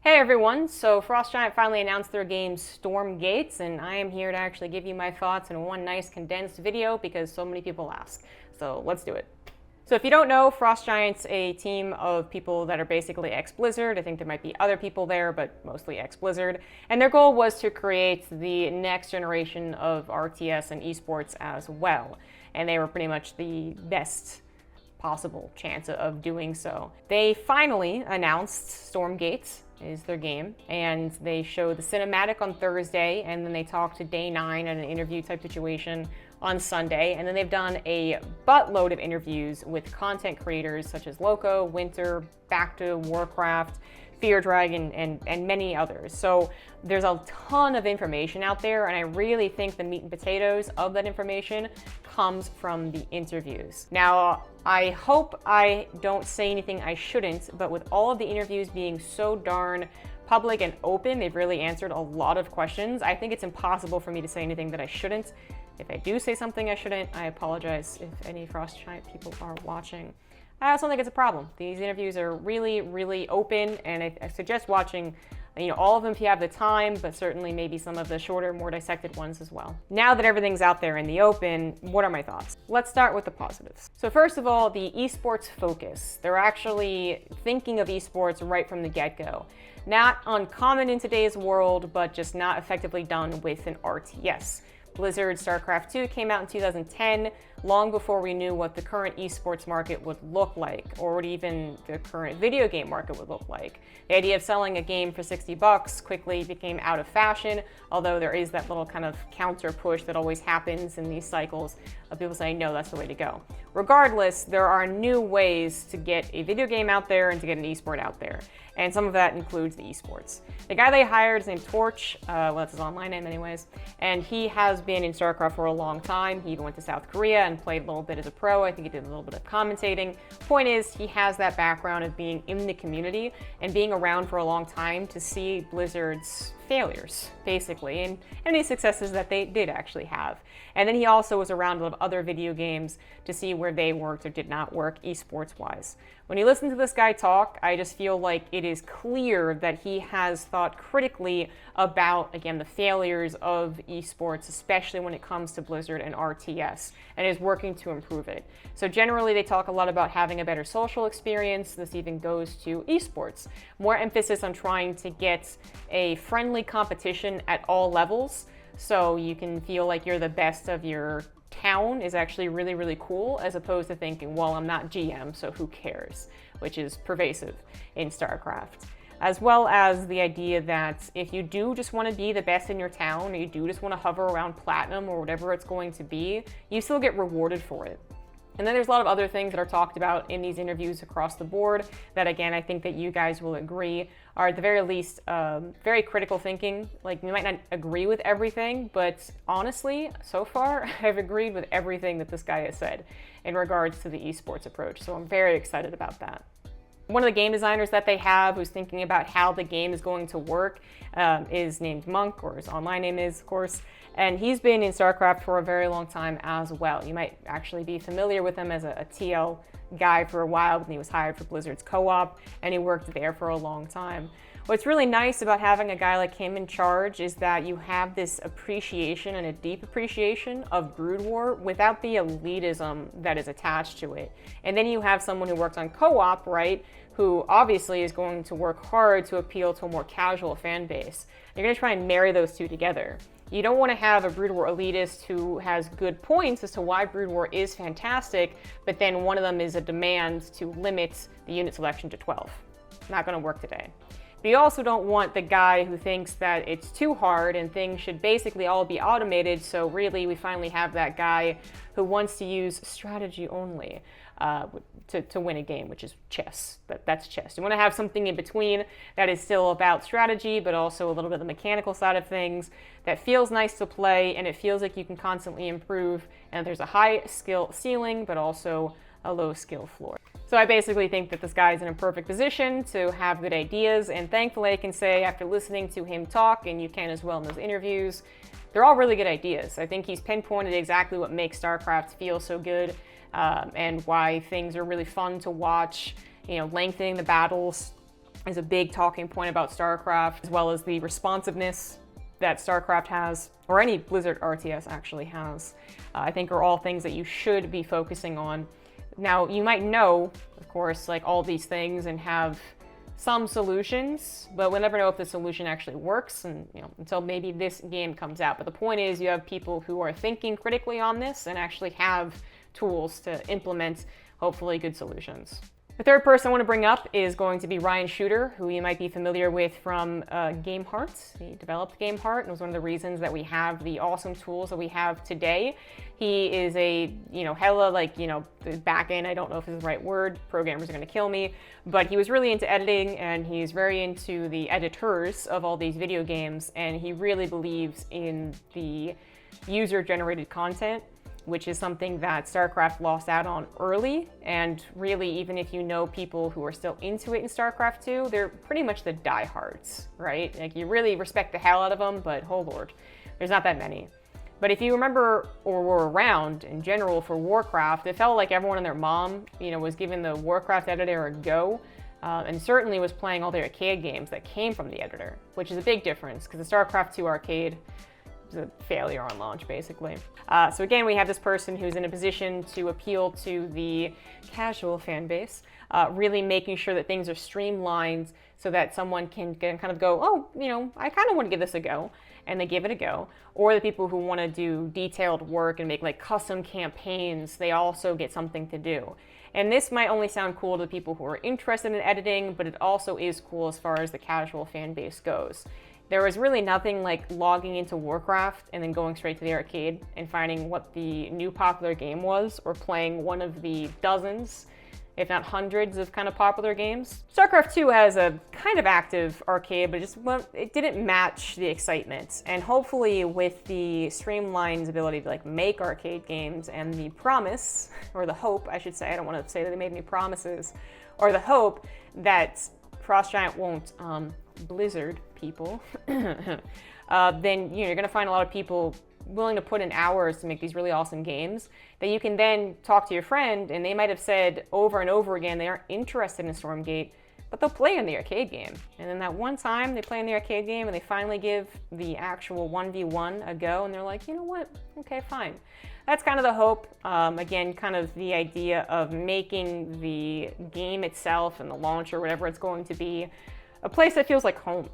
Hey everyone, so Frost Giant finally announced their game Stormgate, and I am here to actually give you my thoughts in one nice condensed video because so many people ask. So let's do it. So if you don't know, Frost Giant's a team of people that are basically ex-Blizzard. I think there might be other people there, but mostly ex-Blizzard. And their goal was to create the next generation of RTS and esports as well. And they were pretty much the best possible chance of doing so. They finally announced Stormgate is their game, and they showed the cinematic on Thursday, and then they talked to Day 9 at an interview type situation on Sunday, and then they've done a buttload of interviews with content creators such as Loco, Winter, Back to Warcraft, Fear Dragon, and many others. So there's a ton of information out there, and I really think the meat and potatoes of that information comes from the interviews. Now, I hope I don't say anything I shouldn't, but with all of the interviews being so darn public and open, they've really answered a lot of questions. I think it's impossible for me to say anything that I shouldn't. If I do say something I shouldn't, I apologize if any Frost Giant people are watching. I also think it's a problem. These interviews are really, really open, and I suggest watching all of them if you have the time, but certainly maybe some of the shorter, more dissected ones as well. Now that everything's out there in the open, what are my thoughts? Let's start with the positives. So first of all, the esports focus. They're actually thinking of esports right from the get-go. Not uncommon in today's world, but just not effectively done with an RTS. Blizzard StarCraft 2 came out in 2010, long before we knew what the current esports market would look like, or what even the current video game market would look like. The idea of selling a game for $60 quickly became out of fashion, although there is that little kind of counter push that always happens in these cycles of people saying, no, that's the way to go. Regardless, there are new ways to get a video game out there and to get an esport out there. And some of that includes the esports. The guy they hired is named Torch, well, that's his online name anyways, and he has been in StarCraft for a long time. He even went to South Korea and played a little bit as a pro. I think he did a little bit of commentating. Point is, he has that background of being in the community and being around for a long time to see Blizzard's failures, basically, and any successes that they did actually have. And then he also was around a lot of other video games to see where they worked or did not work esports-wise. When you listen to this guy talk, I just feel like it is clear that he has thought critically about, again, the failures of esports, especially when it comes to Blizzard and RTS, and is working to improve it. So generally, they talk a lot about having a better social experience. This even goes to esports. More emphasis on trying to get a friendly competition at all levels, so you can feel like you're the best of your town is actually really, really cool, as opposed to thinking, well, I'm not GM, so who cares, which is pervasive in StarCraft. As well as the idea that if you do just want to be the best in your town, or you do just want to hover around platinum or whatever it's going to be, you still get rewarded for it. And then there's a lot of other things that are talked about in these interviews across the board that, again, I think that you guys will agree are at the very least very critical thinking. Like, we might not agree with everything, but honestly, so far, I've agreed with everything that this guy has said in regards to the esports approach. So I'm very excited about that. One of the game designers that they have who's thinking about how the game is going to work is named Monk, or his online name is, of course, and he's been in StarCraft for a very long time as well. You might actually be familiar with him as a TL guy for a while when he was hired for Blizzard's co-op, and he worked there for a long time. What's really nice about having a guy like him in charge is that you have this appreciation and a deep appreciation of Brood War without the elitism that is attached to it. And then you have someone who worked on co-op, right, who obviously is going to work hard to appeal to a more casual fan base. You're going to try and marry those two together. You don't want to have a Brood War elitist who has good points as to why Brood War is fantastic, but then one of them is a demand to limit the unit selection to 12. Not going to work today. But you also don't want the guy who thinks that it's too hard and things should basically all be automated, so really we finally have that guy who wants to use strategy only to win a game, which is chess. That's chess. You want to have something in between that is still about strategy, but also a little bit of the mechanical side of things that feels nice to play, and it feels like you can constantly improve, and there's a high skill ceiling, but also a low skill floor. So I basically think that this guy's in a perfect position to have good ideas, and thankfully I can say after listening to him talk, and you can as well in those interviews, they're all really good ideas. I think he's pinpointed exactly what makes StarCraft feel so good, and why things are really fun to watch, lengthening the battles, is a big talking point about StarCraft, as well as the responsiveness that StarCraft has, or any Blizzard RTS actually has, I think are all things that you should be focusing on. Now, you might know, of course, like all these things and have some solutions, but we'll never know if the solution actually works, and until maybe this game comes out. But the point is, you have people who are thinking critically on this and actually have tools to implement, hopefully, good solutions. The third person I want to bring up is going to be Ryan Shooter, who you might be familiar with from Game Heart. He developed Game Heart and was one of the reasons that we have the awesome tools that we have today. He is a, hella the back end, I don't know if this is the right word, programmers are going to kill me, but he was really into editing, and he's very into the editors of all these video games, and he really believes in the user-generated content, which is something that StarCraft lost out on early. And really, even if you know people who are still into it in StarCraft 2, they're pretty much the diehards, right? Like, you really respect the hell out of them, but oh lord, there's not that many. But if you remember or were around in general for Warcraft, it felt like everyone and their mom, was giving the Warcraft editor a go, and certainly was playing all the arcade games that came from the editor, which is a big difference because the StarCraft 2 arcade a failure on launch, basically. So again, we have this person who's in a position to appeal to the casual fan base, really making sure that things are streamlined so that someone can kind of go, oh, I kind of want to give this a go, and they give it a go. Or the people who want to do detailed work and make like custom campaigns, they also get something to do. And this might only sound cool to people who are interested in editing, but it also is cool as far as the casual fan base goes. There was really nothing like logging into Warcraft and then going straight to the arcade and finding what the new popular game was, or playing one of the dozens, if not hundreds, of kind of popular games. StarCraft 2 has a kind of active arcade, but it didn't match the excitement. And hopefully with the streamlined ability to like make arcade games and the promise, or the hope, I should say, I don't want to say that they made any promises, or the hope that Frost Giant won't Blizzard people, then you're going to find a lot of people willing to put in hours to make these really awesome games that you can then talk to your friend, and they might have said over and over again they aren't interested in Stormgate, but they'll play in the arcade game. And then that one time they play in the arcade game and they finally give the actual 1v1 a go, and they're like, you know what, okay, fine. That's kind of the hope. Again, kind of the idea of making the game itself and the launch or whatever it's going to be a place that feels like home.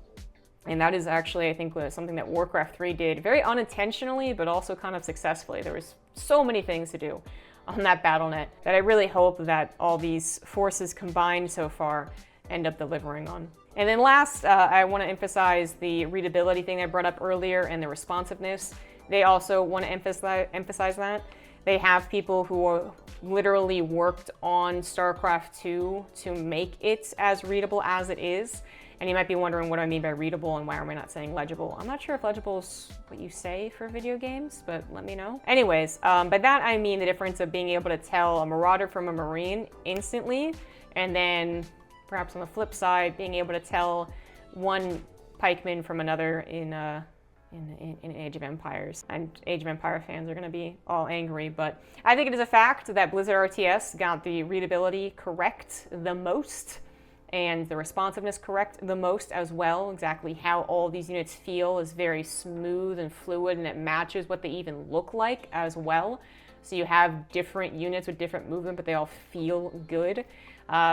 And that is actually, I think, something that Warcraft 3 did very unintentionally, but also kind of successfully. There was so many things to do on that BattleNet that I really hope that all these forces combined so far end up delivering on. And then last, I want to emphasize the readability thing I brought up earlier and the responsiveness. They also want to emphasize that. They have people who are literally worked on StarCraft 2 to make it as readable as it is. And you might be wondering what I mean by readable and why am I not saying legible. I'm not sure if legible is what you say for video games, but let me know. Anyways, by that I mean the difference of being able to tell a Marauder from a Marine instantly, and then perhaps on the flip side, being able to tell one pikeman from another in Age of Empires. And Age of Empire fans are going to be all angry, but I think it is a fact that Blizzard RTS got the readability correct the most, and the responsiveness correct the most as well. Exactly how all these units feel is very smooth and fluid, and it matches what they even look like as well. So you have different units with different movement, but they all feel good.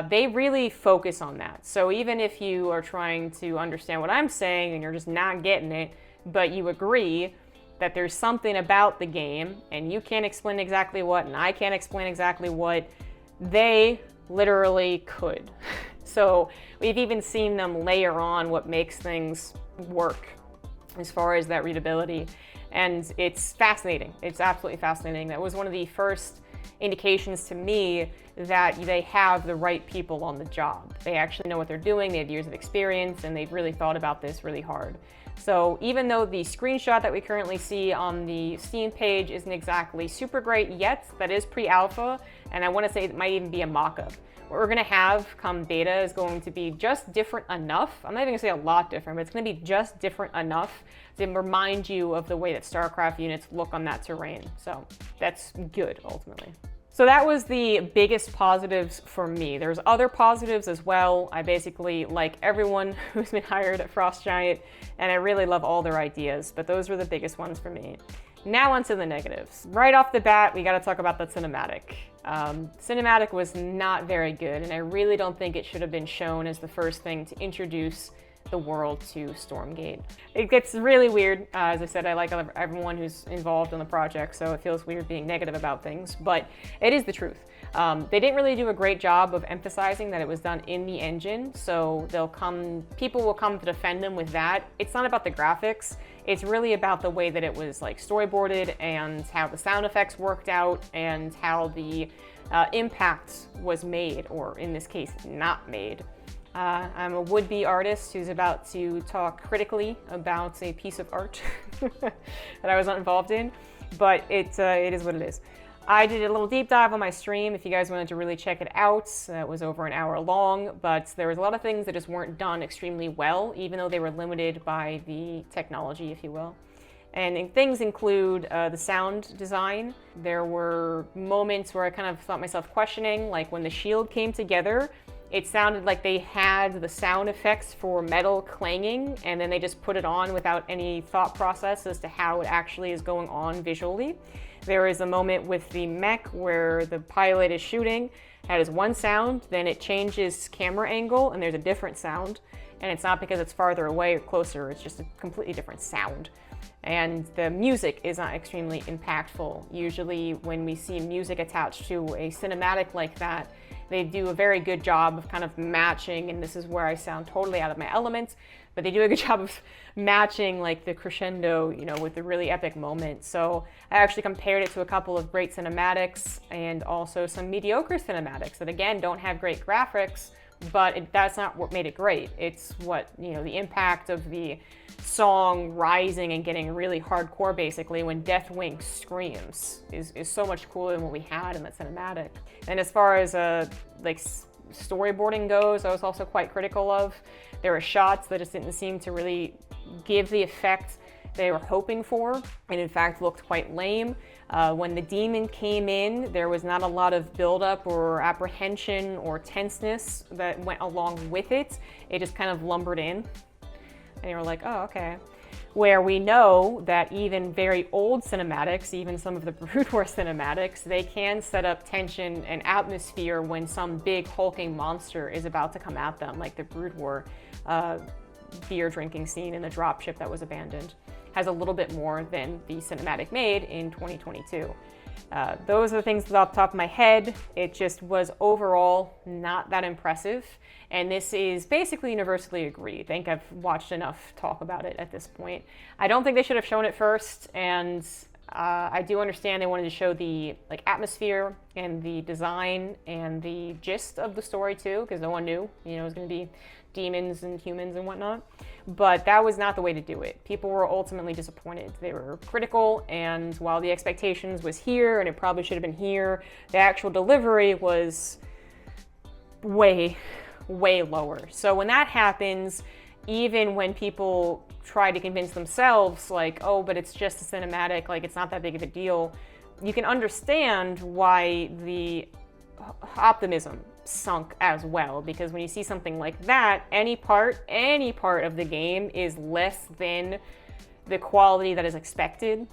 They really focus on that. So even if you are trying to understand what I'm saying and you're just not getting it, but you agree that there's something about the game and you can't explain exactly what and I can't explain exactly what, they literally could. So we've even seen them layer on what makes things work as far as that readability. And it's fascinating. It's absolutely fascinating. That was one of the first indications to me that they have the right people on the job. They actually know what they're doing, they have years of experience, and they've really thought about this really hard. So even though the screenshot that we currently see on the Steam page isn't exactly super great yet, that is pre-alpha, and I want to say it might even be a mock-up. What we're going to have come beta is going to be just different enough. I'm not even going to say a lot different, but it's going to be just different enough to remind you of the way that StarCraft units look on that terrain. So that's good, ultimately. So that was the biggest positives for me. There's other positives as well. I basically like everyone who's been hired at Frost Giant, and I really love all their ideas, but those were the biggest ones for me. Now onto the negatives. Right off the bat, we gotta talk about the cinematic. Cinematic was not very good, and I really don't think it should have been shown as the first thing to introduce the world to Stormgate. It gets really weird. As I said, I like everyone who's involved in the project, so it feels weird being negative about things, but it is the truth. They didn't really do a great job of emphasizing that it was done in the engine, so people will come to defend them with that. It's not about the graphics, it's really about the way that it was like storyboarded and how the sound effects worked out and how the impact was made, or in this case, not made. I'm a would-be artist who's about to talk critically about a piece of art that I was not involved in, but it is what it is. I did a little deep dive on my stream if you guys wanted to really check it out. It was over an hour long, but there was a lot of things that just weren't done extremely well, even though they were limited by the technology, if you will. And things include the sound design. There were moments where I kind of thought myself questioning, like when the shield came together, it sounded like they had the sound effects for metal clanging, and then they just put it on without any thought process as to how it actually is going on visually. There is a moment with the mech where the pilot is shooting, that is one sound, then it changes camera angle and there's a different sound, and it's not because it's farther away or closer, it's just a completely different sound. And the music is not extremely impactful. Usually when we see music attached to a cinematic like that, they do a very good job of kind of matching, and this is where I sound totally out of my element, but they do a good job of matching like the crescendo, you know, with the really epic moment. So I actually compared it to a couple of great cinematics and also some mediocre cinematics that again don't have great graphics, but that's not what made it great. It's what, you know, the impact of the song rising and getting really hardcore basically when Deathwing screams is so much cooler than what we had in that cinematic. And as far as like storyboarding goes, I was also quite critical of. There were shots that just didn't seem to really give the effect they were hoping for, and in fact looked quite lame. When the demon came in, there was not a lot of buildup or apprehension or tenseness that went along with it. It just kind of lumbered in. And you're like, oh, okay. Where we know that even very old cinematics, even some of the Brood War cinematics, they can set up tension and atmosphere when some big hulking monster is about to come at them, like the Brood War beer drinking scene in the dropship that was abandoned. Has a little bit more than the cinematic made in 2022. Those are the things off the top of my head. It just was overall not that impressive. And this is basically universally agreed. I think I've watched enough talk about it at this point. I don't think they should have shown it first, and I do understand they wanted to show the like atmosphere and the design and the gist of the story too, because no one knew, you know, it was going to be demons and humans and whatnot. But that was not the way to do it. People were ultimately disappointed. They were critical, and while the expectations was here and it probably should have been here, the actual delivery was way lower. So when that happens, even when people try to convince themselves like, oh, but it's just a cinematic, like it's not that big of a deal, you can understand why the optimism sunk as well, because when you see something like that, any part of the game is less than the quality that is expected,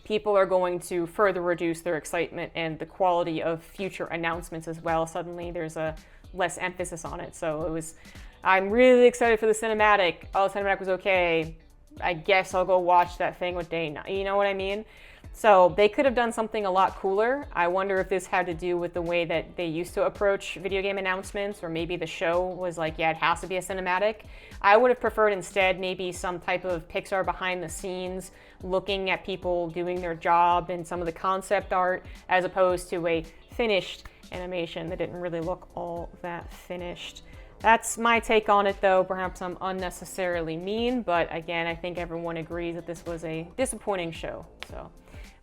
people are going to further reduce their excitement and the quality of future announcements as well. Suddenly there's a less emphasis on it. So it was, I'm really excited for the cinematic. Oh, the cinematic was okay. I guess I'll go watch that thing with Dana. You know what I mean? So they could have done something a lot cooler. I wonder if this had to do with the way that they used to approach video game announcements, or maybe the show was like, yeah, it has to be a cinematic. I would have preferred instead maybe some type of Pixar behind the scenes, looking at people doing their job and some of the concept art, as opposed to a finished animation that didn't really look all that finished. That's my take on it though. Perhaps I'm unnecessarily mean, but again, I think everyone agrees that this was a disappointing show. So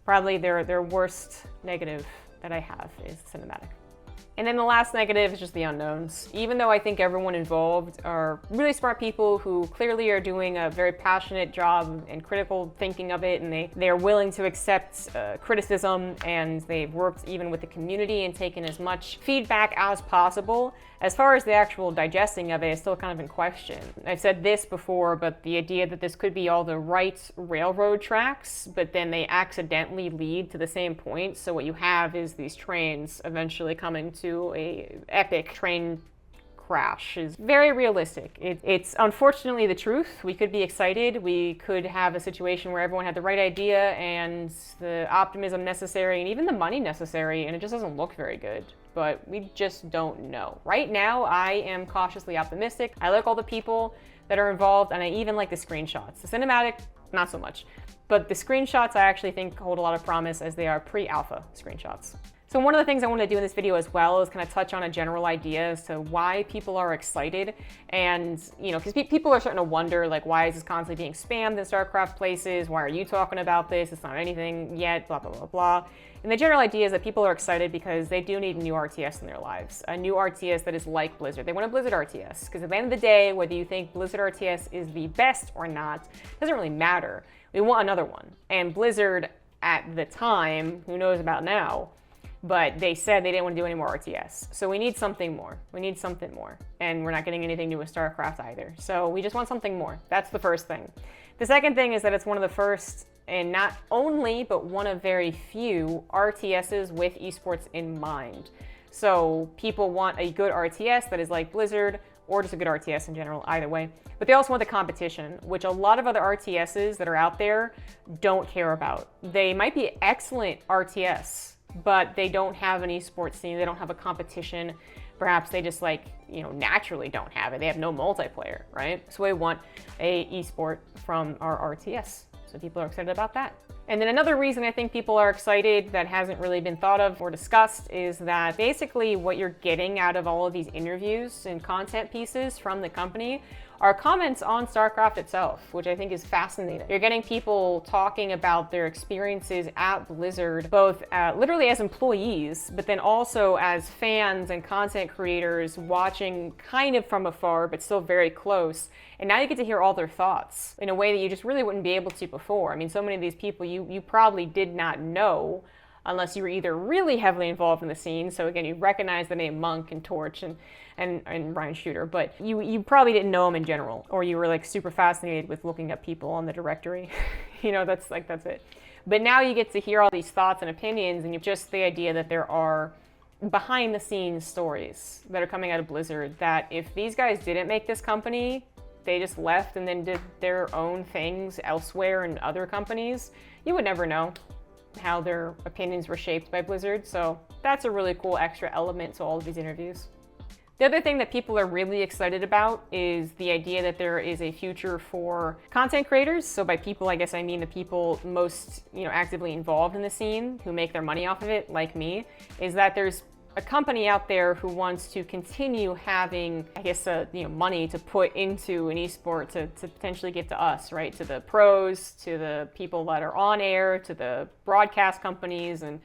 probably their worst negative that I have is cinematic. And then the last negative is just the unknowns. Even though I think everyone involved are really smart people who clearly are doing a very passionate job and critical thinking of it, and they are willing to accept criticism, and they've worked even with the community and taken as much feedback as possible, as far as the actual digesting of it is still kind of in question. I've said this before, but the idea that this could be all the right railroad tracks, but then they accidentally lead to the same point. So what you have is these trains eventually coming to a epic train crash is very realistic. It's unfortunately the truth. We could be excited. We could have a situation where everyone had the right idea and the optimism necessary and even the money necessary, and it just doesn't look very good. But we just don't know. Right now, I am cautiously optimistic. I like all the people that are involved, and I even like the screenshots. The cinematic, not so much. But the screenshots I actually think hold a lot of promise, as they are pre-alpha screenshots. So one of the things I want to do in this video as well is kind of touch on a general idea as to why people are excited. And, you know, because people are starting to wonder, like, why is this constantly being spammed in StarCraft places? Why are you talking about this? It's not anything yet, blah, blah, blah, blah. And the general idea is that people are excited because they do need a new RTS in their lives. A new RTS that is like Blizzard. They want a Blizzard RTS, because at the end of the day, whether you think Blizzard RTS is the best or not, doesn't really matter. We want another one. And Blizzard, at the time, who knows about now, but they said they didn't want to do any more RTS. So we need something more. We need something more. And we're not getting anything new with StarCraft either. So we just want something more. That's the first thing. The second thing is that it's one of the first, and not only, but one of very few RTSs with esports in mind. So people want a good RTS that is like Blizzard, or just a good RTS in general, either way. But they also want the competition, which a lot of other RTSs that are out there don't care about. They might be excellent RTS, but they don't have an esports scene, they don't have a competition. Perhaps they just, like, you know, naturally don't have it. They have no multiplayer, right? So we want a esport from our RTS. So people are excited about that. And then another reason I think people are excited that hasn't really been thought of or discussed is that basically what you're getting out of all of these interviews and content pieces from the company are comments on StarCraft itself, which I think is fascinating. You're getting people talking about their experiences at Blizzard, both literally as employees, but then also as fans and content creators watching kind of from afar, but still very close. And now you get to hear all their thoughts in a way that you just really wouldn't be able to before. I mean, so many of these people you probably did not know unless you were either really heavily involved in the scene. So again, you recognize the name Monk and Torch and Ryan Shooter, but you probably didn't know them in general, or you were like super fascinated with looking up people on the directory. You know, that's it. But now you get to hear all these thoughts and opinions, and just the idea that there are behind the scenes stories that are coming out of Blizzard, that if these guys didn't make this company, they just left and then did their own things elsewhere in other companies, you would never know how their opinions were shaped by Blizzard. So that's a really cool extra element to all of these interviews. The other thing that people are really excited about is the idea that there is a future for content creators. So by people, I guess I mean the people most, you know, actively involved in the scene who make their money off of it, like me, is that there's a company out there who wants to continue having, I guess, money to put into an esport to potentially give to us, right? To the pros, to the people that are on air, to the broadcast companies, and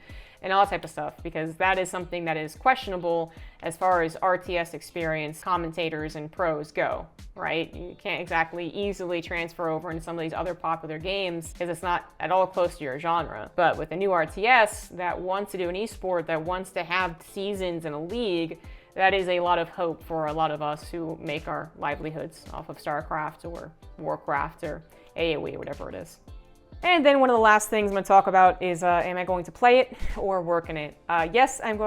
all that type of stuff, because that is something that is questionable as far as RTS experience, commentators and pros go, right? You can't exactly easily transfer over into some of these other popular games because it's not at all close to your genre. But with a new RTS that wants to do an esport, that wants to have seasons in a league, that is a lot of hope for a lot of us who make our livelihoods off of StarCraft or Warcraft or AoE or whatever it is. And then one of the last things I'm going to talk about is, am I going to play it or work in it? Yes, I'm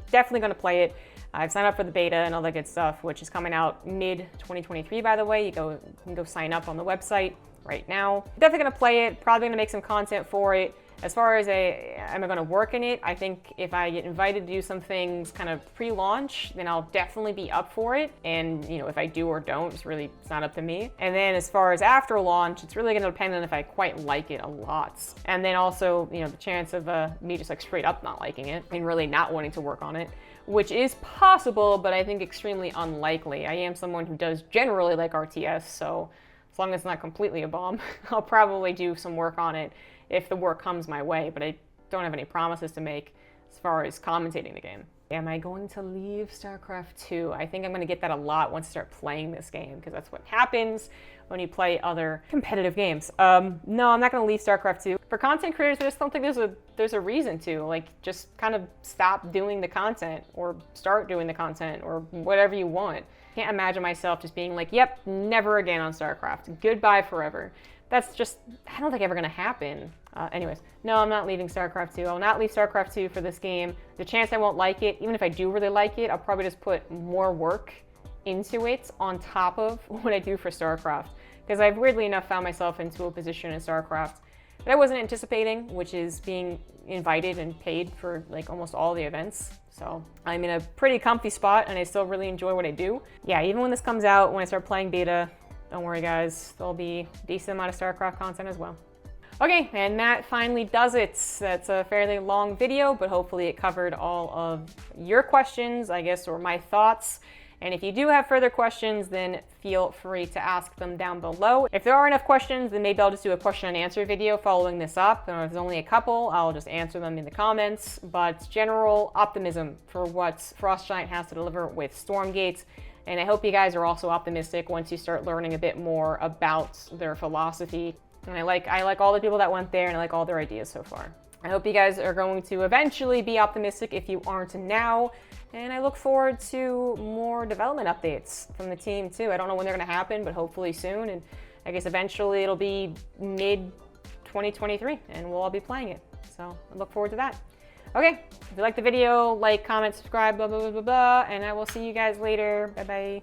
definitely going to play it. I've signed up for the beta and all that good stuff, which is coming out mid-2023, by the way. You can go sign up on the website right now. Definitely going to play it, probably going to make some content for it. As far as am I going to work in it, I think if I get invited to do some things kind of pre-launch, then I'll definitely be up for it. And, you know, if I do or don't, it's not up to me. And then as far as after launch, it's really going to depend on if I quite like it a lot. And then also, you know, the chance of me just like straight up not liking it and really not wanting to work on it, which is possible, but I think extremely unlikely. I am someone who does generally like RTS, so as long as it's not completely a bomb, I'll probably do some work on it if the work comes my way, but I don't have any promises to make as far as commentating the game. Am I going to leave StarCraft 2? I think I'm going to get that a lot once I start playing this game, because that's what happens when you play other competitive games. No, I'm not going to leave StarCraft 2. For content creators, I just don't think there's a reason to. Like, just kind of stop doing the content, or start doing the content, or whatever you want. Can't imagine myself just being like, yep, never again on StarCraft. Goodbye forever. That's just, I don't think ever gonna happen. Anyways, no, I'm not leaving StarCraft 2. I'll not leave StarCraft 2 for this game. The chance I won't like it, even if I do really like it, I'll probably just put more work into it on top of what I do for StarCraft. Because I've weirdly enough found myself into a position in StarCraft that I wasn't anticipating, which is being invited and paid for like almost all the events. So I'm in a pretty comfy spot and I still really enjoy what I do. Yeah, even when this comes out, when I start playing beta, don't worry guys, there'll be a decent amount of StarCraft content as well. Okay, and that finally does it. That's a fairly long video, but hopefully it covered all of your questions, I guess, or my thoughts. And if you do have further questions, then feel free to ask them down below. If there are enough questions, then maybe I'll just do a question and answer video following this up. And if there's only a couple, I'll just answer them in the comments. But general optimism for what Frost Giant has to deliver with Stormgate. And I hope you guys are also optimistic once you start learning a bit more about their philosophy. And I like all the people that went there, and I like all their ideas so far. I hope you guys are going to eventually be optimistic if you aren't now. And I look forward to more development updates from the team too. I don't know when they're gonna happen, but hopefully soon. And I guess eventually it'll be mid-2023 and we'll all be playing it. So I look forward to that. Okay, if you liked the video, like, comment, subscribe, blah, blah, blah, blah, blah. And I will see you guys later. Bye-bye.